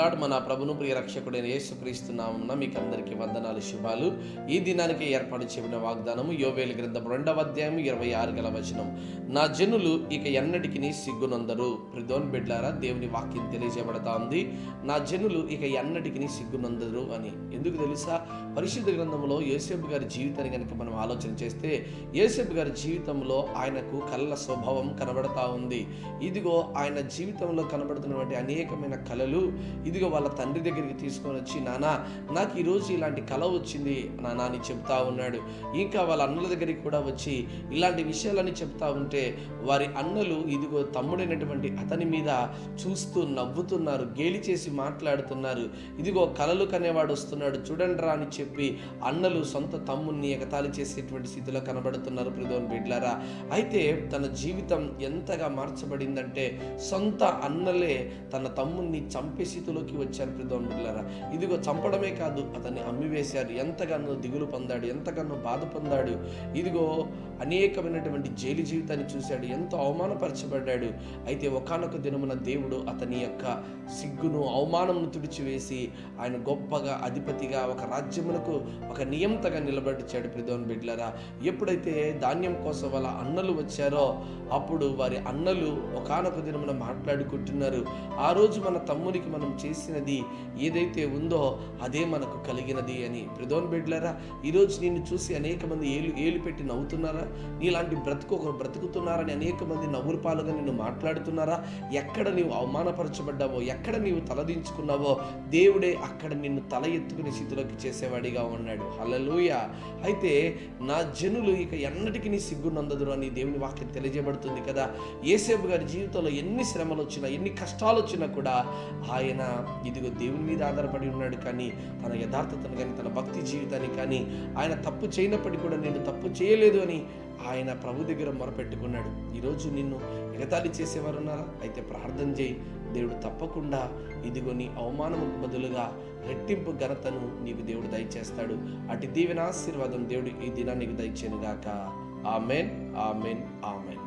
Lord. మన ప్రభును ప్రియ రక్షకుడైన యేసుక్రీస్తు నామమున మీకు అందరికీ వందనాలు, శుభాలు. ఈ దినానికి ఏర్పాటు చేయబడిన వాగ్దానము యోవేలు గ్రంథం 2వ అధ్యాయం 26వ వచనం. నా జనులు ఇక ఎన్నటికి సిగ్గునందరు. ప్రిదోన్ బిడ్లారా, దేవుని వాక్యం తెలియజేయబడతా ఉంది. నా జనులు ఇక ఎన్నటికి సిగ్గునందరు అని. ఎందుకు తెలుసా? పరిశుద్ధ గ్రంథంలో యోసేపు గారి జీవితాన్ని కనుక మనం ఆలోచన చేస్తే, యోసేపు గారి జీవితంలో ఆయనకు కళ్ళ స్వభావం కనబడతా ఉంది. ఇదిగో ఆయన జీవితంలో కనబడుతున్నటువంటి అనేకమైన కళలు ఇదిగో వాళ్ళ తండ్రి దగ్గరికి తీసుకొని వచ్చి, నానా నాకు ఈరోజు ఇలాంటి కళ వచ్చింది నానా అని చెప్తా ఉన్నాడు. ఇంకా వాళ్ళ అన్నల దగ్గరికి కూడా వచ్చి ఇలాంటి విషయాలని చెప్తా ఉంటే వారి అన్నలు ఇదిగో తమ్ముడైనటువంటి అతని మీద చూస్తూ నవ్వుతున్నారు, గేలి చేసి మాట్లాడుతున్నారు. ఇదిగో కలలు కనేవాడు వస్తున్నాడు చూడండిరా అని చెప్పి అన్నలు సొంత తమ్ముణ్ణి ఎగతాళి చేసేటువంటి స్థితిలో కనబడుతున్నారు. ప్రిదోన్ బిడ్లారా, అయితే తన జీవితం ఎంతగా మార్చబడిందంటే సొంత అన్నలే తన తమ్ముణ్ణి చంపే స్థితిలోకి వచ్చారు. ప్రిదోన్ బిడ్లారా, ఇదిగో చంపడమే కాదు, అతన్ని అమ్మివేశారు. ఎంతగానో దిగులు పొందాడు, ఎంతగానో బాధ పొందాడు. ఇదిగో అనేకమైనటువంటి జైలు జీవితాన్ని చూశాడు, ఎంతో అవమానపరచబడ్డాడు. అయితే ఒకానొక దినమున దేవుడు అతని యొక్క సిగ్గును అవమానమును తుడిచివేసి ఆయన గొప్పగా అధిపతిగా ఒక రాజ్యమునకు ఒక నియంతగా నిలబడిచాడు. ప్రిదోన్ బిడ్లారా, ఎప్పుడైతే ధాన్యం కోసం వాళ్ళ అన్నలు వచ్చారో అప్పుడు వారి అన్నలు ఒకానొక దినమున మాట్లాడుకుంటున్నారు, ఆ రోజు మన తమ్మునికి మనం చేసినది ఏదైతే ఉందో అదే మనకు కలిగినది అని. ప్రిదోన్ బిడ్లారా, ఈరోజు నిన్ను చూసి అనేక మంది ఏలు పెట్టి నవ్వుతున్నారా? నీలాంటి ఒకరు బ్రతుకుతున్నారని అనేక మంది నవ్వుల పాలుగా నిన్ను మాట్లాడుతున్నారా? ఎక్కడ నీవు అవమానపరచబడ్డావో, ఎక్కడ నీవు తలదించుకున్నావో దేవుడే అక్కడ నిన్ను తల ఎత్తుకునే స్థితిలోకి చేసేవాడిగా ఉన్నాడు. హల్లెలూయా. అయితే నా జనులు ఇక ఎన్నటికీ నీ సిగ్గునందదురు అని దేవుని వాక్యం తెలియజేయబడుతుంది కదా. యోసేపు గారి జీవితంలో ఎన్ని శ్రమలు వచ్చినా, ఎన్ని కష్టాలు వచ్చినా కూడా ఆయన ఇదిగో దేవుని మీద ఆధారపడి ఉన్నాడు. కానీ తన యథార్థతను కానీ, తన భక్తి జీవితాన్ని కానీ, ఆయన తప్పు చేయనప్పటికీ కూడా నేను తప్పు చేయలేదు అని ఆయన ప్రభు దగ్గర మొరపెట్టుకున్నాడు. ఈరోజు నిన్ను ఎగతాళి చేసేవారు ఉన్నారా? అయితే ప్రార్థన చేయి, దేవుడు తప్పకుండా ఇదిగో నీ అవమానముకు బదులుగా రెట్టింపు ఘనతను నీకు దేవుడు దయచేస్తాడు. అటు దీవెన ఆశీర్వాదం దేవుడు ఈ దినానికి దయచేయను గాక. Amen, amen, amen.